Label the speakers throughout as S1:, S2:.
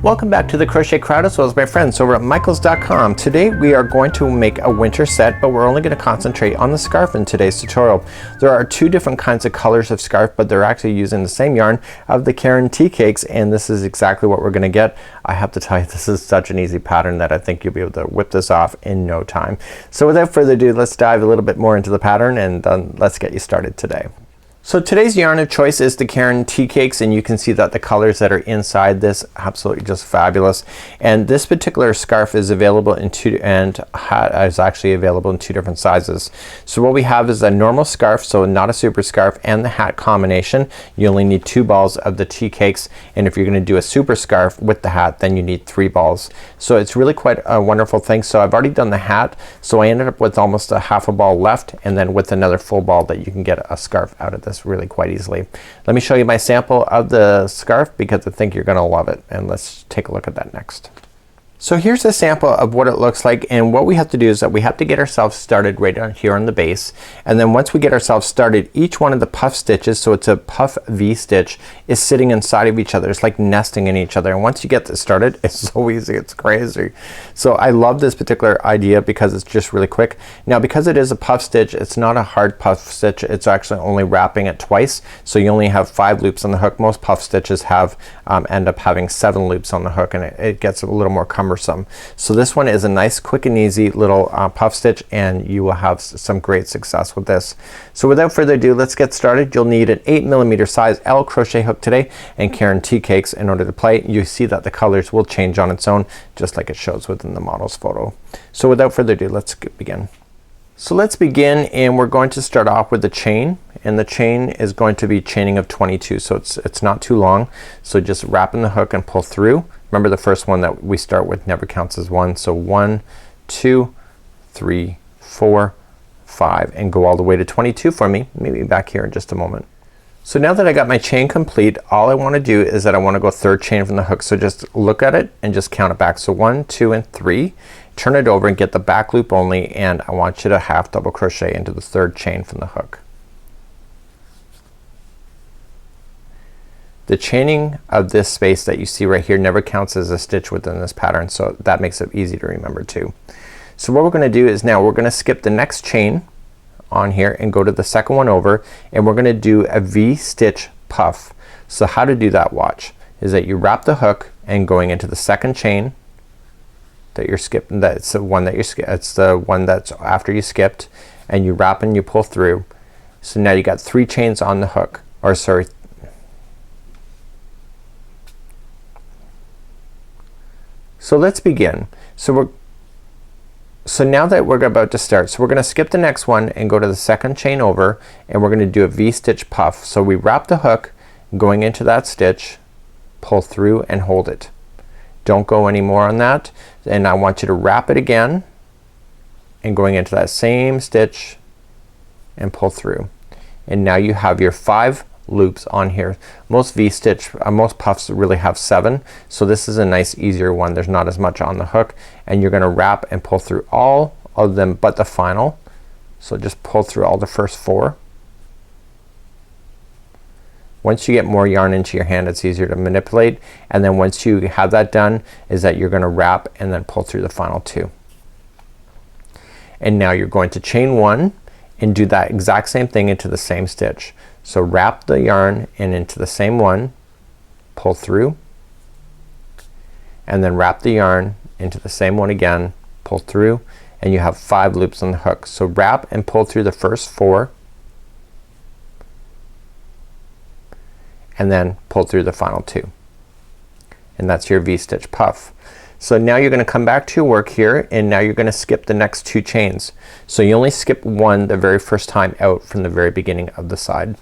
S1: Welcome back to the Crochet Crowd as well as my friends over at michaels.com. Today we are going to make a winter set, but we're only going to concentrate on the scarf in today's tutorial. There are two different kinds of colors of scarf, but they're actually using the same yarn of the Caron tea cakes, and this is exactly what we're going to get. I have to tell you, this is such an easy pattern that I think you'll be able to whip this off in no time. So without further ado, let's dive a little bit more into the pattern and let's get you started today. So today's yarn of choice is the Caron tea cakes, and you can see that the colors that are inside this absolutely just fabulous. And this particular scarf is available in and hat is actually available in two different sizes. So what we have is a normal scarf, so not a super scarf, and the hat combination. You only need 2 balls of the tea cakes, and if you're gonna do a super scarf with the hat, then you need 3 balls. So it's really quite a wonderful thing. So I've already done the hat, so I ended up with almost a half a ball left, and then with another full ball that you can get a scarf out of this really quite easily. Let me show you my sample of the scarf because I think you're gonna love it, and let's take a look at that next. So here's a sample of what it looks like, and what we have to do is that we have to get ourselves started right on here on the base, and then once we get ourselves started, each one of the puff stitches, so it's a puff V stitch, is sitting inside of each other. It's like nesting in each other, and once you get this started, it's so easy, it's crazy. So I love this particular idea because it's just really quick. Now because it is a puff stitch, it's not a hard puff stitch, it's actually only wrapping it twice, so you only have 5 loops on the hook. Most puff stitches have end up having 7 loops on the hook, and it gets a little more cumbersome. So this one is a nice quick and easy little puff stitch, and you will have some great success with this. So without further ado, let's get started. You'll need an 8mm size L crochet hook today and Caron tea cakes in order to play. You see that the colors will change on its own just like it shows within the model's photo. So without further ado, let's begin. So let's begin, and we're going to start off with the chain, and the chain is going to be chaining of 22, so it's not too long. So just wrap in the hook and pull through. Remember, the first one that we start with never counts as 1. So 1, 2, 3, 4, 5, and go all the way to 22 for me. Maybe back here in just a moment. So now that I got my chain complete, all I want to do is that I want to go 3rd chain from the hook. So just look at it and just count it back. So 1, 2, and 3. Turn it over and get the back loop only, and I want you to half double crochet into the 3rd chain from the hook. The chaining of this space that you see right here never counts as a stitch within this pattern, so that makes it easy to remember too. So what we're gonna do is now we're gonna skip the next chain on here and go to the second one over, and we're gonna do a V stitch puff. So how to do that, watch, is that you wrap the hook and going into the 2nd chain that you're skipping, that's the one that it's the one that's after you skipped, and you wrap and you pull through. So now you got 3 chains on the hook, or sorry, so let's begin. So now that we're about to start, so we're gonna skip the next one and go to the 2nd chain over, and we're gonna do a V stitch puff. So we wrap the hook going into that stitch, pull through and hold it. Don't go any more on that, and I want you to wrap it again and going into that same stitch and pull through, and now you have your 5 loops on here. Most V stitch, most puffs really have 7, so this is a nice easier one. There's not as much on the hook, and you're gonna wrap and pull through all of them but the final. So just pull through all the first 4. Once you get more yarn into your hand, it's easier to manipulate, and then once you have that done is that you're gonna wrap and then pull through the final 2. And now you're going to chain 1 and do that exact same thing into the same stitch. So wrap the yarn and into the same one, pull through, and then wrap the yarn into the same one again, pull through, and you have 5 loops on the hook. So wrap and pull through the first 4, and then pull through the final 2, and that's your V stitch puff. So now you're gonna come back to your work here, and now you're gonna skip the next 2 chains. So you only skip 1 the very first time out from the very beginning of the side.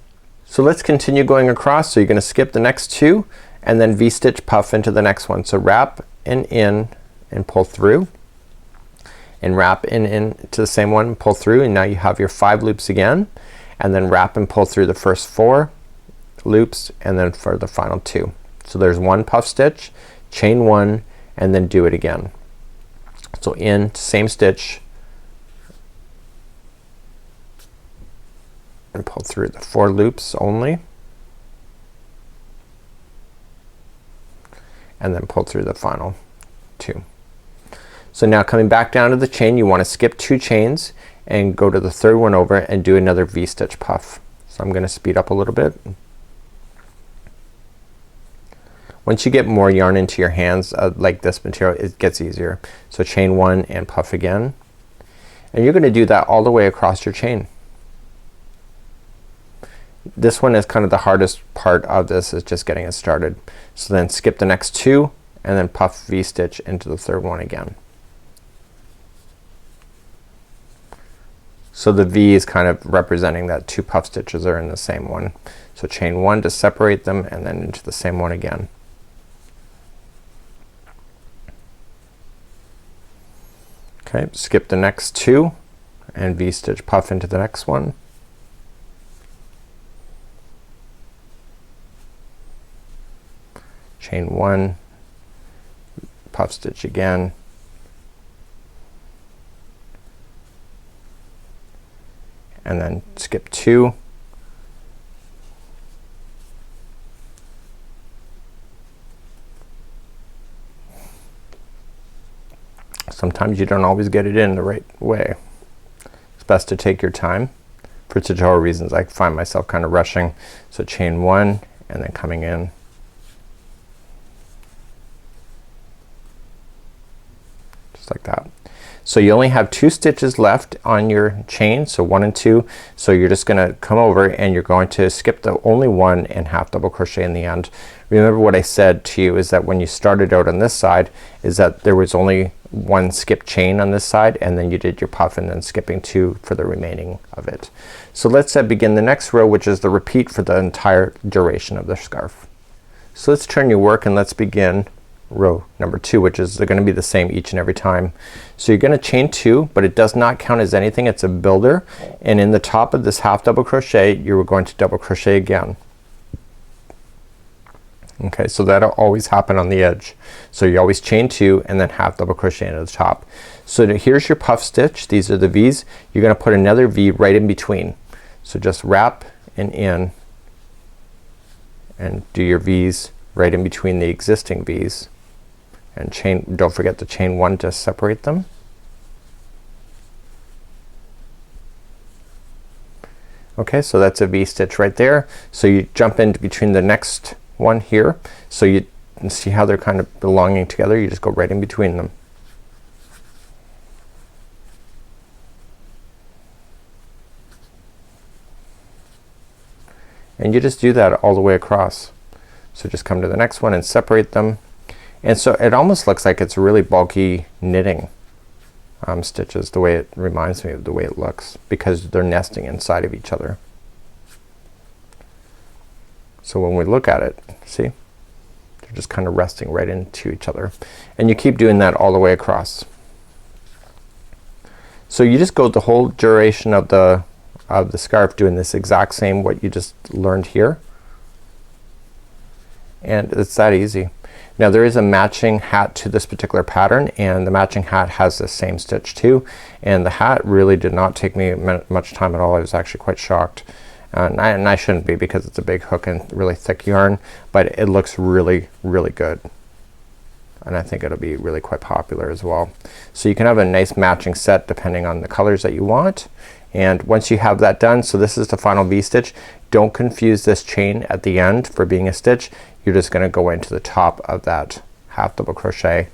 S1: So let's continue going across. So you're gonna skip the next 2 and then V stitch puff into the next one. So wrap and in and pull through, and wrap in to the same one, pull through, and now you have your 5 loops again, and then wrap and pull through the first 4 loops, and then for the final 2. So there's 1 puff stitch, chain 1, and then do it again. So in same stitch and pull through the 4 loops only, and then pull through the final 2. So now coming back down to the chain, you want to skip 2 chains and go to the 3rd one over and do another V-stitch puff. So I'm gonna speed up a little bit. Once you get more yarn into your hands like this material, it gets easier. So chain 1 and puff again, and you're gonna do that all the way across your chain. This one is kind of the hardest part of this, is just getting it started. So then skip the next 2 and then puff V-stitch into the 3rd one again. So the V is kind of representing that 2 puff stitches are in the same one. So chain 1 to separate them and then into the same one again. Okay, skip the next 2 and V-stitch puff into the next one. Chain 1, puff stitch again, and then skip 2, sometimes you don't always get it in the right way. It's best to take your time. For tutorial reasons, I find myself kind of rushing. So chain 1 and then coming in, just like that. So you only have 2 stitches left on your chain, so 1 and 2. So you're just gonna come over and you're going to skip the only 1 and half double crochet in the end. Remember what I said to you is that when you started out on this side is that there was only 1 skip chain on this side, and then you did your puff and then skipping 2 for the remaining of it. So let's begin the next row, which is the repeat for the entire duration of the scarf. So let's turn your work and let's begin row number 2, which is gonna be the same each and every time. So you're gonna chain 2, but it does not count as anything. It's a builder, and in the top of this half double crochet you're going to double crochet again. Okay, so that'll always happen on the edge. So you always chain 2 and then half double crochet into the top. So here's your puff stitch. These are the V's. You're gonna put another V right in between. So just wrap and in and do your V's right in between the existing V's, and chain, don't forget to chain 1 to separate them. Okay, so that's a V-stitch right there. So you jump in between the next one here, so you can see how they're kind of belonging together. You just go right in between them. And you just do that all the way across. So just come to the next one and separate them. And so it almost looks like it's really bulky knitting stitches, the way it reminds me of the way it looks, because they're nesting inside of each other. So when we look at it, see, they're just kind of resting right into each other, and you keep doing that all the way across. So you just go the whole duration of the scarf doing this exact same what you just learned here, and it's that easy. Now there is a matching hat to this particular pattern, and the matching hat has the same stitch too, and the hat really did not take me much time at all. I was actually quite shocked, and I shouldn't be, because it's a big hook and really thick yarn, but it looks really good, and I think it'll be really quite popular as well. So you can have a nice matching set depending on the colors that you want. And once you have that done, so this is the final V-stitch. Don't confuse this chain at the end for being a stitch. You're just gonna go into the top of that half double crochet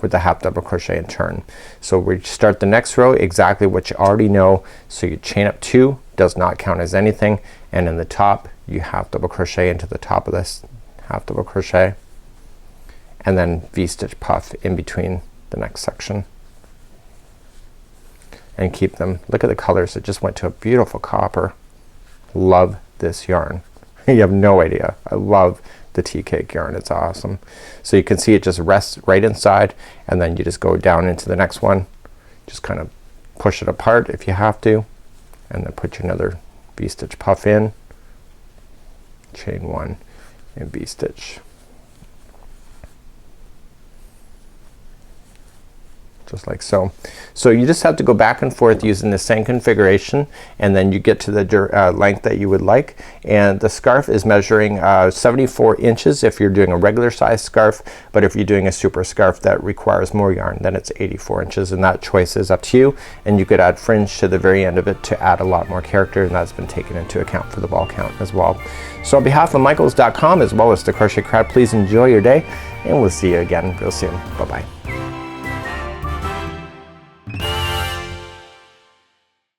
S1: with the half double crochet and turn. So we start the next row exactly what you already know. So you chain up 2, does not count as anything, and in the top you half double crochet into the top of this half double crochet, and then V-stitch puff in between the next section, and keep them. Look at the colors, it just went to a beautiful copper. Love this yarn. You have no idea. I love the tea cake yarn, it's awesome. So you can see it just rests right inside, and then you just go down into the next one, just kind of push it apart if you have to, and then put your another V-stitch puff in, chain 1 and V-stitch. just like so. So you just have to go back and forth using the same configuration, and then you get to the length that you would like. And the scarf is measuring 74 inches if you're doing a regular size scarf, but if you're doing a super scarf that requires more yarn, then it's 84 inches, and that choice is up to you. And you could add fringe to the very end of it to add a lot more character, and that's been taken into account for the ball count as well. So on behalf of Michaels.com as well as the Crochet Crowd, please enjoy your day, and we'll see you again real soon. Bye bye.